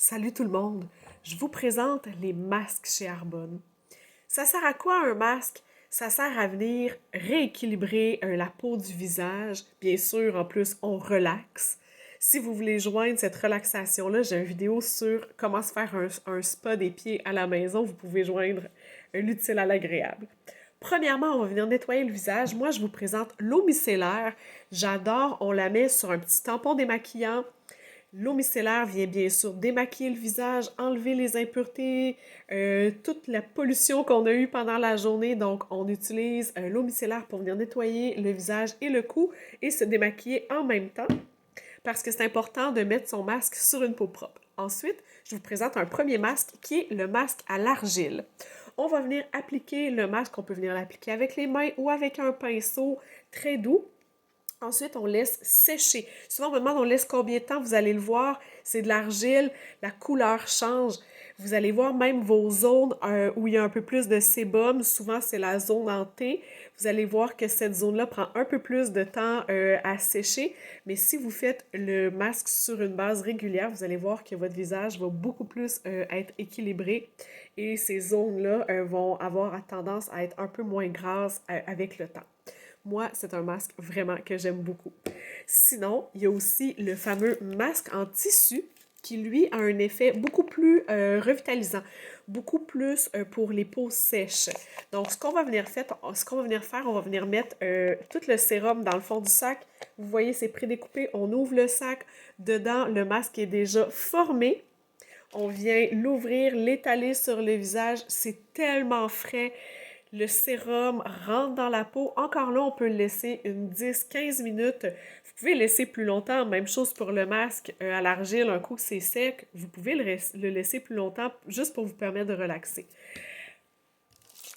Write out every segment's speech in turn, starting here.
Salut tout le monde, je vous présente les masques chez Arbonne. Ça sert à quoi un masque? Ça sert à venir rééquilibrer la peau du visage. Bien sûr, en plus, on relaxe. Si vous voulez joindre cette relaxation-là, j'ai une vidéo sur comment se faire un spa des pieds à la maison. Vous pouvez joindre l'utile à l'agréable. Premièrement, on va venir nettoyer le visage. Moi, je vous présente l'eau micellaire. J'adore, on la met sur un petit tampon démaquillant. L'eau micellaire vient bien sûr démaquiller le visage, enlever les impuretés, toute la pollution qu'on a eue pendant la journée. Donc, on utilise l'eau micellaire pour venir nettoyer le visage et le cou et se démaquiller en même temps parce que c'est important de mettre son masque sur une peau propre. Ensuite, je vous présente un premier masque qui est le masque à l'argile. On va venir appliquer le masque, on peut venir l'appliquer avec les mains ou avec un pinceau très doux. Ensuite, on laisse sécher. Souvent, on me demande, on laisse combien de temps? Vous allez le voir, c'est de l'argile, la couleur change. Vous allez voir même vos zones où il y a un peu plus de sébum. Souvent, c'est la zone en T. Vous allez voir que cette zone-là prend un peu plus de temps à sécher. Mais si vous faites le masque sur une base régulière, vous allez voir que votre visage va beaucoup plus être équilibré et ces zones-là vont avoir tendance à être un peu moins grasses avec le temps. Moi, c'est un masque vraiment que j'aime beaucoup. Sinon, il y a aussi le fameux masque en tissu qui, lui, a un effet beaucoup plus revitalisant, beaucoup plus pour les peaux sèches. Donc, ce qu'on va venir faire, on va venir mettre tout le sérum dans le fond du sac. Vous voyez, c'est prédécoupé. On ouvre le sac. Dedans, le masque est déjà formé. On vient l'ouvrir, l'étaler sur le visage. C'est tellement frais. Le sérum rentre dans la peau. Encore là, on peut le laisser une 10-15 minutes. Vous pouvez le laisser plus longtemps. Même chose pour le masque à l'argile. Un coup que c'est sec, vous pouvez le laisser plus longtemps juste pour vous permettre de relaxer.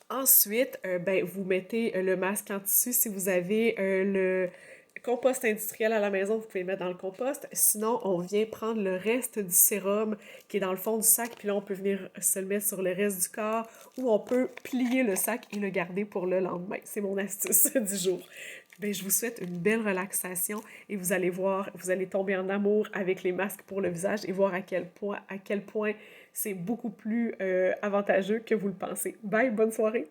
Ensuite, vous mettez le masque en tissu. Si vous avez le compost industriel à la maison, vous pouvez le mettre dans le compost. Sinon, on vient prendre le reste du sérum qui est dans le fond du sac, puis là, on peut venir se le mettre sur le reste du corps ou on peut plier le sac et le garder pour le lendemain. C'est mon astuce du jour. Je vous souhaite une belle relaxation et vous allez voir, vous allez tomber en amour avec les masques pour le visage et voir à quel point c'est beaucoup plus avantageux que vous le pensez. Bye, bonne soirée!